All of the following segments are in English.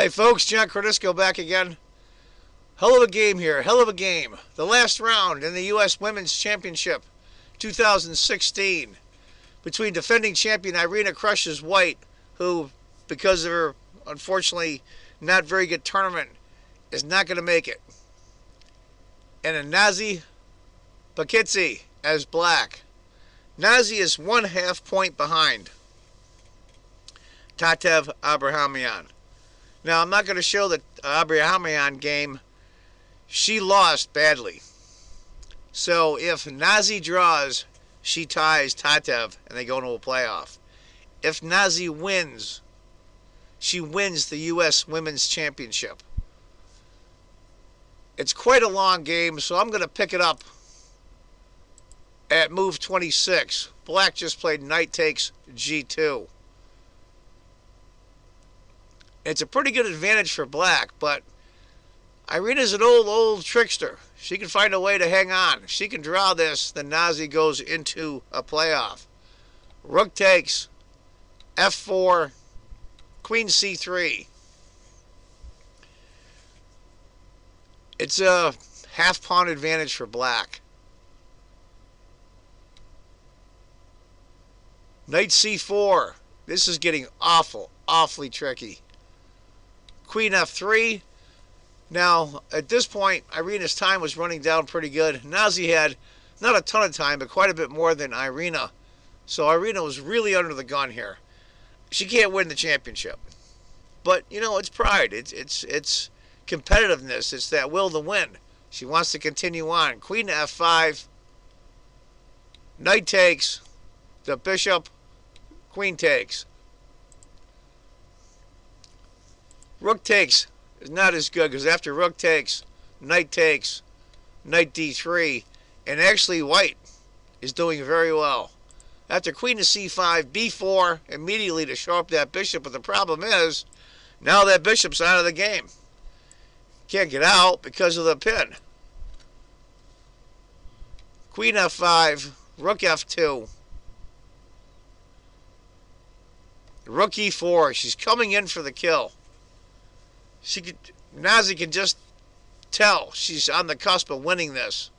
Hi folks, John Cordisco back again. Hell of a game here, hell of a game. The last round in the U.S. Women's Championship 2016 between defending champion Irina Krush's White, who, because of her unfortunately not very good tournament, is not going to make it, and a Nazi Paikidze as black. Nazi is 1/2 point behind Tatev Abrahamyan. Now, I'm not going to show the Abrahamyan game. She lost badly. So if Nazi draws, she ties Tatev and they go into a playoff. If Nazi wins, she wins the U.S. Women's Championship. It's quite a long game, so I'm going to pick it up at move 26. Black just played knight takes g2. It's a pretty good advantage for black, but Irina's an old trickster. She can find a way to hang on. If she can draw this, then Nazi goes into a playoff. Rook takes, f4, queen c3. It's a half pawn advantage for black. Knight c4. This is getting awfully tricky. Queen f3. Now, at this point, Irina's time was running down pretty good. Nazi had not a ton of time, but quite a bit more than Irina. So Irina was really under the gun here. She can't win the championship. But, you know, it's pride. It's competitiveness. It's that will to win. She wants to continue on. Queen to f5. Knight takes. The bishop. Queen takes. Rook takes is not as good because after rook takes, knight d3, and actually white is doing very well. After queen to c5, b4, immediately to show up that bishop, but the problem is, now that bishop's out of the game. Can't get out because of the pin. Queen f5, rook f2, rook e4, she's coming in for the kill. Nazi can just tell she's on the cusp of winning this.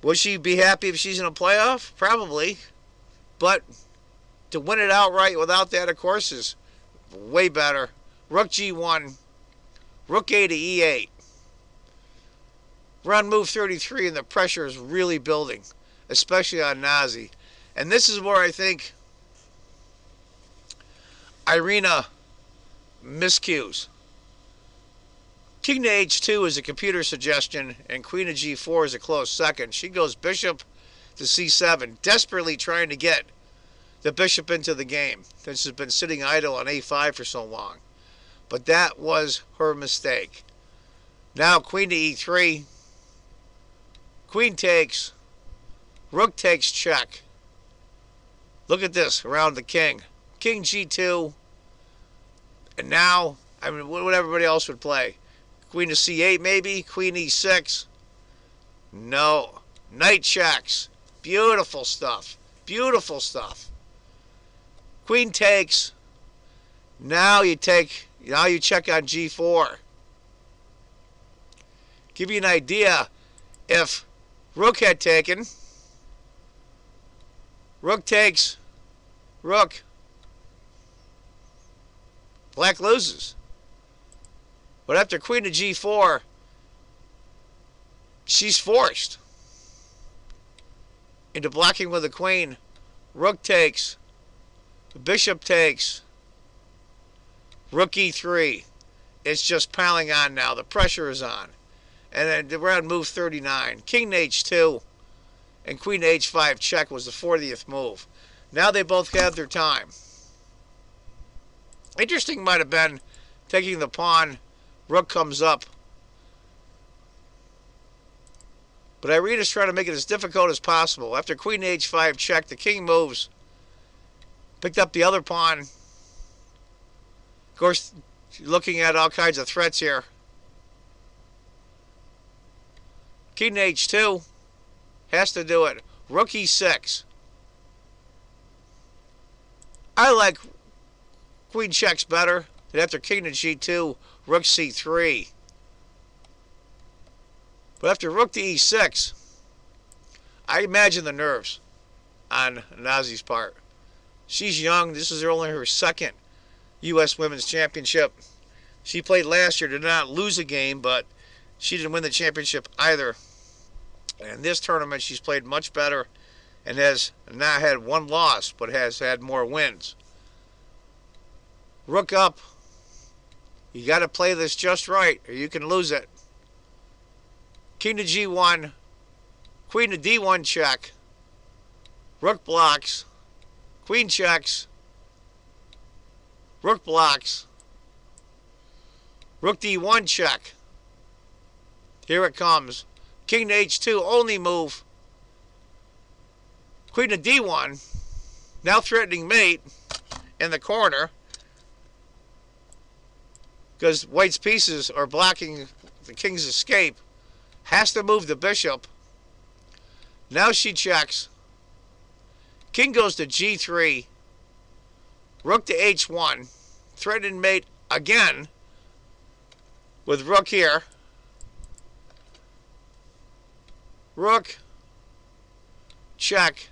Would she be happy if she's in a playoff? Probably. But to win it outright without that, of course, is way better. Rook g1. Rook a to e8. We're on move 33 and the pressure is really building, especially on Nazi. And this is where I think Irina miscues. King to h2 is a computer suggestion, and queen to g4 is a close second. She goes bishop to c7, desperately trying to get the bishop into the game. This has been sitting idle on a5 for so long. But that was her mistake. Now queen to e3. Queen takes. Rook takes check. Look at this around the king. King g2. And now, I mean, what everybody else would play? Queen to c8 maybe? Queen e6? No. Knight checks. Beautiful stuff. Beautiful stuff. Queen takes. Now you check on g4. Give you an idea, if rook had taken, rook takes, rook, black loses. But after queen to g4, she's forced into blocking with the queen. Rook takes, bishop takes, rook e3. It's just piling on now. The pressure is on. And then we're on move 39. King to h2 and queen to h5 check was the 40th move. Now they both have their time. Interesting might have been taking the pawn. Rook comes up. But Irina's trying to make it as difficult as possible. After queen to h5 check, the king moves. Picked up the other pawn. Of course, looking at all kinds of threats here. King to h2. Has to do it. Rook e6. I like queen checks better. And after king to g2, rook c3. But after rook to e6, I imagine the nerves on Nazi's part. She's young. This is only her second U.S. Women's Championship. She played last year, did not lose a game, but she didn't win the championship either. And this tournament, she's played much better and has not had one loss, but has had more wins. Rook up. You got to play this just right, or you can lose it. King to g1, queen to d1 check, rook blocks, queen checks, rook blocks, rook d1 check. Here it comes. King to h2, only move. Queen to d1, now threatening mate in the corner, because white's pieces are blocking the king's escape. Has to move the bishop. Now she checks. King goes to g3. Rook to h1. Threatened mate again with rook here. Rook. Check.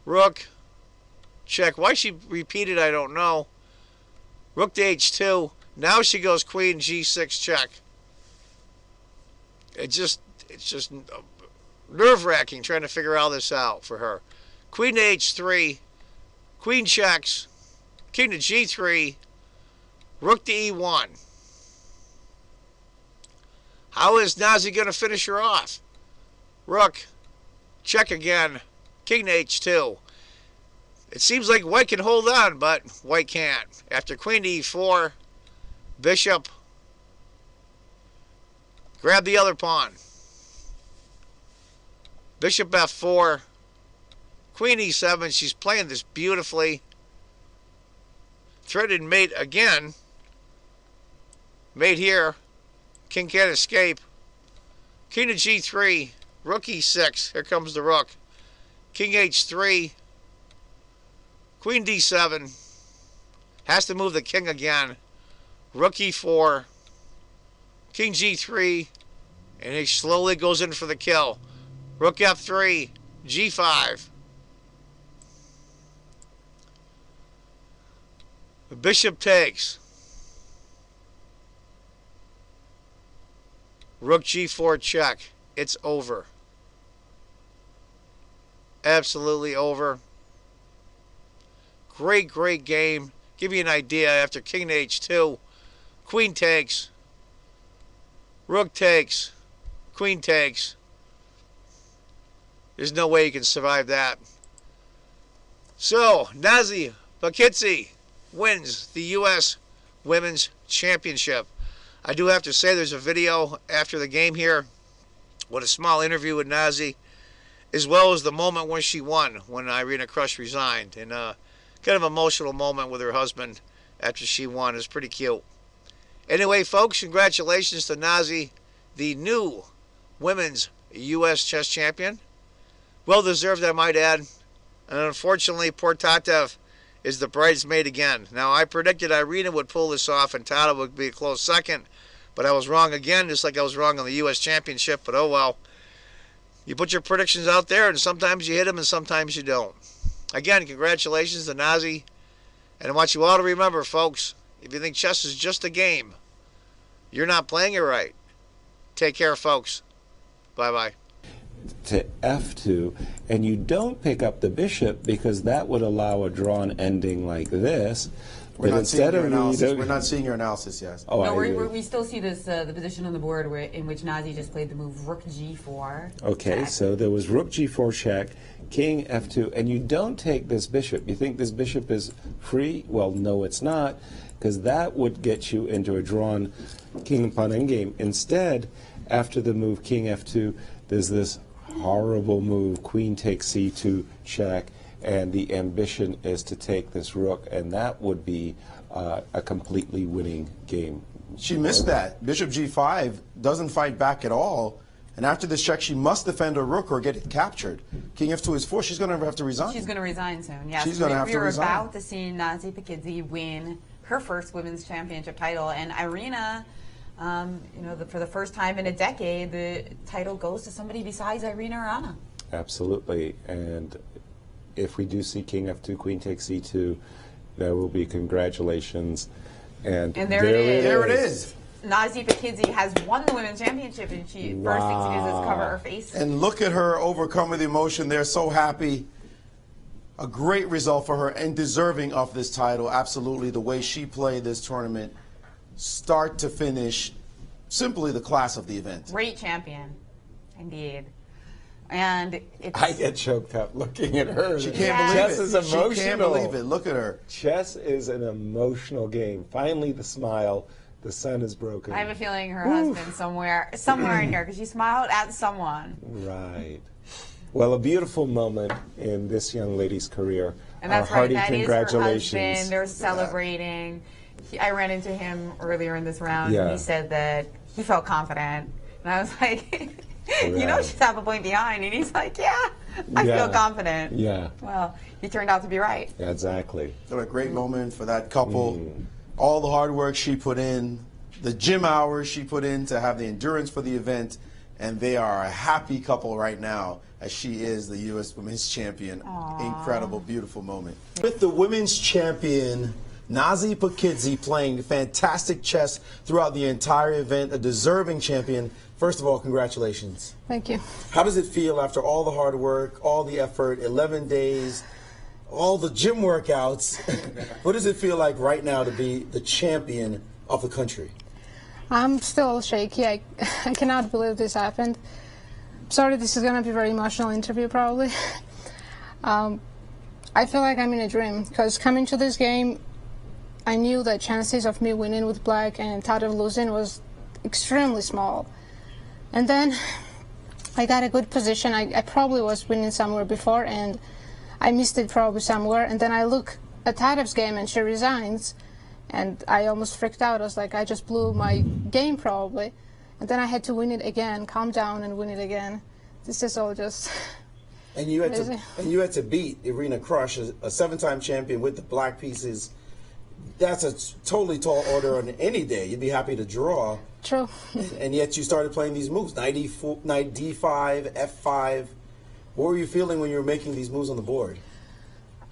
Rook. Check. Why she repeated, I don't know. Rook to h2. Now she goes queen g6 check. It's just nerve-wracking trying to figure all this out for her. Queen to h3, queen checks, king to g3, rook to e1. How is Nazi going to finish her off? Rook, check again, king to h2. It seems like white can hold on, but white can't. After queen to e4, bishop, grab the other pawn. Bishop f4. Queen e7. She's playing this beautifully. Threatened mate again. Mate here. King can't escape. King to g3. Rook e6. Here comes the rook. King h3. Queen d7. Has to move the king again. Rook e4. King g3, and he slowly goes in for the kill. Rook f3, g5. The bishop takes. Rook g4 check. It's over. Absolutely over. Great, great game. Give you an idea, after king to h2, queen takes. Rook takes, queen takes. There's no way you can survive that. So, Nazi Paikidze wins the U.S. Women's Championship. I do have to say there's a video after the game here with a small interview with Nazi, as well as the moment when she won, when Irina Krush resigned. And kind of emotional moment with her husband after she won. It was pretty cute. Anyway, folks, congratulations to Nazi, the new women's U.S. chess champion. Well deserved, I might add. And unfortunately, poor Tatev is the bridesmaid again. Now, I predicted Irina would pull this off and Tatev would be a close second. But I was wrong again, just like I was wrong on the U.S. championship. But oh well. You put your predictions out there, and sometimes you hit them and sometimes you don't. Again, congratulations to Nazi. And I want you all to remember, folks, if you think chess is just a game, you're not playing it right. Take care, folks. Bye-bye. To f2, and you don't pick up the bishop because that would allow a drawn ending like this. We're not seeing your analysis. We're not seeing your analysis yet. Oh, no, we still see this the position on the board in which Nazi just played the move rook g4. Okay, check. So there was rook g4 check, king f2, and you don't take this bishop. You think this bishop is free? Well, no, it's not, because that would get you into a drawn king pawn endgame. Instead, after the move king f2, there's this horrible move queen takes c2 check, and the ambition is to take this rook, and that would be a completely winning game. She missed that. Bishop g5 doesn't fight back at all, and after this check, she must defend her rook or get it captured. King f2 is 4. She's going to have to resign. She's going to resign soon, yes. She's going to have to resign. We're about to see Nazi Paikidze win her first women's championship title. And Irina, for the first time in a decade, the title goes to somebody besides Irina or Anna. Absolutely. And if we do see King F2, Queen takes C2, there will be congratulations. And there it is. There it is. Nazi Paikidze has won the women's championship, and she first thing to do is cover her face. And look at her overcome with emotion. They're so happy. A great result for her and deserving of this title. Absolutely, the way she played this tournament, start to finish, simply the class of the event. Great champion, indeed. And I get choked up looking at her. She can't believe it. Chess is emotional. She can't believe it. Look at her. Chess is an emotional game. Finally, the smile. The sun is broken. I have a feeling her husband somewhere in here, because she smiled at someone. Right. Well, a beautiful moment in this young lady's career. And that's hearty right. That is her congratulations. husband. They're celebrating. I ran into him earlier in this round, and he said that he felt confident. And I was like, she's half a point behind. And he's like, I feel confident. Yeah. Well, he turned out to be right. Yeah, exactly. What a great moment for that couple. All the hard work she put in, the gym hours she put in to have the endurance for the event, and they are a happy couple right now as she is the U.S. Women's Champion. Aww. Incredible, beautiful moment. With the Women's Champion, Nazi Paikidze, playing fantastic chess throughout the entire event, a deserving champion. First of all, congratulations. Thank you. How does it feel after all the hard work, all the effort, 11 days, all the gym workouts? What does it feel like right now to be the champion of the country? I'm still shaky. I cannot believe this happened. Sorry, this is going to be a very emotional interview probably. I feel like I'm in a dream, because coming to this game, I knew the chances of me winning with black and Tadev losing was extremely small. And then I got a good position. I probably was winning somewhere before, and I missed it probably somewhere. And then I look at Tadev's game, and she resigns. And I almost freaked out. I was like, I just blew my game probably. And then I had to win it again, calm down and win it again. This is all just And you had to beat Irina Krush, a 7-time champion with the black pieces. That's a totally tall order on any day. You'd be happy to draw. True. And yet you started playing these moves, knight d5, f5. What were you feeling when you were making these moves on the board?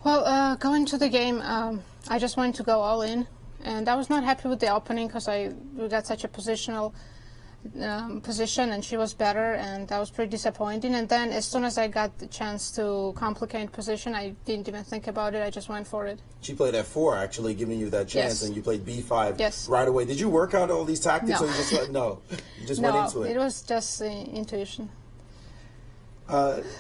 Well, going to the game, I just wanted to go all in. And I was not happy with the opening, because we got such a positional position, and she was better, and that was pretty disappointing. And then as soon as I got the chance to complicate position, I didn't even think about it. I just went for it. She played f4, actually, giving you that chance, and you played b5 right away. Did you work out all these tactics, No. or you just no? You just went into it? It was just intuition.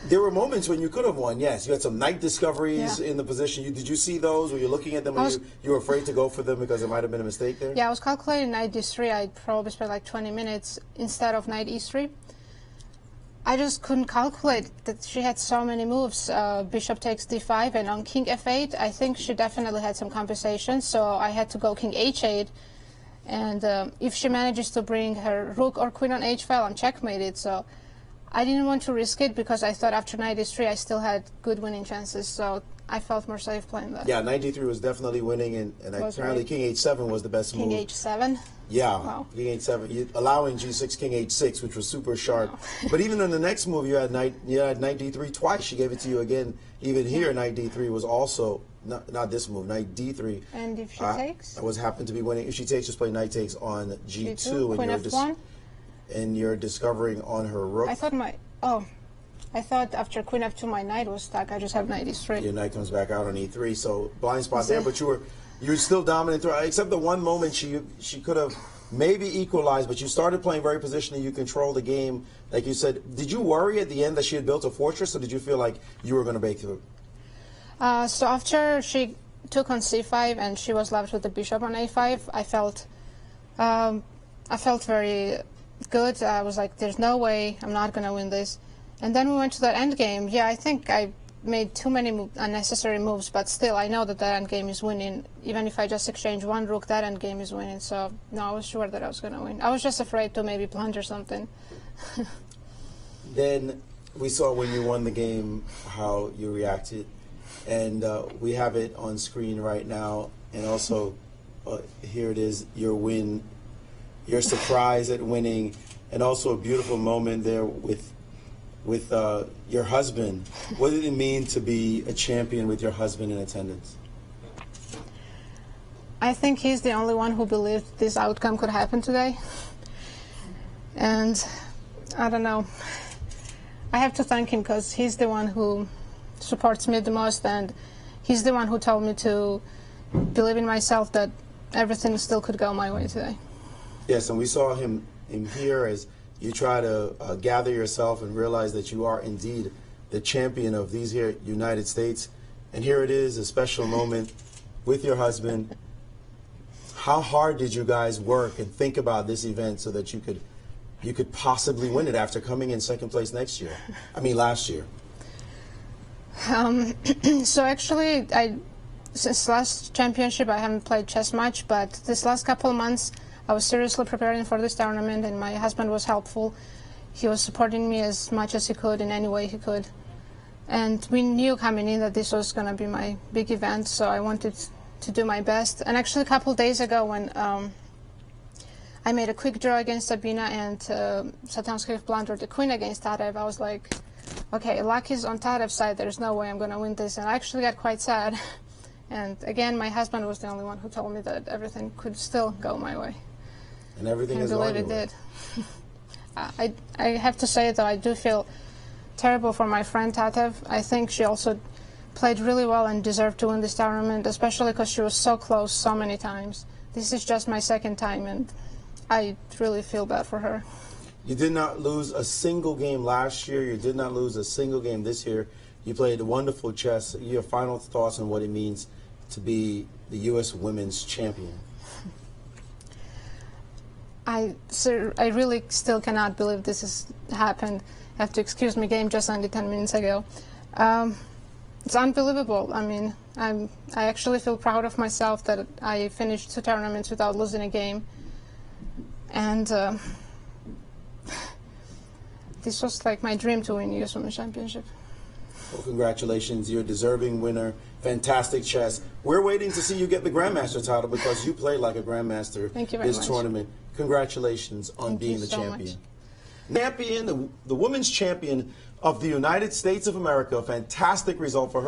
There were moments when you could have won, yes. You had some knight discoveries in the position. Did you see those? Were you looking at them and you were afraid to go for them because there might have been a mistake there? Yeah, I was calculating knight d3. I probably spent like 20 minutes instead of knight e3. I just couldn't calculate that she had so many moves. Bishop takes d5, and on king f8, I think she definitely had some compensation, so I had to go king h8. And if she manages to bring her rook or queen on h file, I'm checkmated. So I didn't want to risk it, because I thought after knight d3 I still had good winning chances, so I felt more safe playing that. Yeah, knight d3 was definitely winning, and apparently king h7 was the best move. King h7? Yeah, wow. King h7, allowing g6, king h6, which was super sharp. Wow. But even in the next move, you had knight d3 twice. She gave it to you again. Even here, knight d3 was also, not this move, knight d3. And if she takes? Happened to be winning. If she takes, just play knight takes on g2. Queen f1? And you're discovering on her rook. I thought after queen f2 my knight was stuck. I just have knight e3. Your knight comes back out on e3, so blind spot there. But you were still dominant throughout, except the one moment she could have maybe equalized. But you started playing very positionally. You controlled the game, like you said. Did you worry at the end that she had built a fortress, or did you feel like you were going to break through? So after she took on c5 and she was left with the bishop on a5, I felt very good. I was like, there's no way I'm not going to win this. And then we went to that end game. Yeah, I think I made too many unnecessary moves, but still I know that end game is winning. Even if I just exchange one rook, that end game is winning. So no, I was sure that I was going to win. I was just afraid to maybe blunder something. Then we saw when you won the game how you reacted, and we have it on screen right now. And also, here it is, your win, your surprise at winning, and also a beautiful moment there with your husband. What did it mean to be a champion with your husband in attendance? I think he's the only one who believed this outcome could happen today. And I don't know. I have to thank him because he's the one who supports me the most, and he's the one who told me to believe in myself that everything still could go my way today. Yes, and we saw him here as you try to gather yourself and realize that you are indeed the champion of these here United States. And here it is, a special moment with your husband. How hard did you guys work and think about this event so that you could possibly win it after coming in second place last year? So actually, since last championship, I haven't played chess much, but this last couple of months, I was seriously preparing for this tournament, and my husband was helpful. He was supporting me as much as he could in any way he could. And we knew coming in that this was going to be my big event, so I wanted to do my best. And actually, a couple of days ago, when I made a quick draw against Sabina and Satanskih blundered the queen against Tadev, I was like, okay, luck is on Tadev's side. There's no way I'm going to win this. And I actually got quite sad. And again, my husband was the only one who told me that everything could still go my way. And everything is going your way. It did. I have to say that I do feel terrible for my friend Tatev. I think she also played really well and deserved to win this tournament, especially because she was so close so many times. This is just my second time, and I really feel bad for her. You did not lose a single game last year. You did not lose a single game this year. You played wonderful chess. Your final thoughts on what it means to be the U.S. women's champion? I really still cannot believe this has happened. I have to excuse me, game just ended 10 minutes ago. It's unbelievable. I mean, I actually feel proud of myself that I finished 2 tournaments without losing a game. And this was like my dream to win the U.S. Women's Championship. Well, congratulations. You're a deserving winner. Fantastic chess. We're waiting to see you get the Grandmaster title because you played like a Grandmaster this tournament. Congratulations on being the champion. Champion, the women's champion of the United States of America. Fantastic result for her.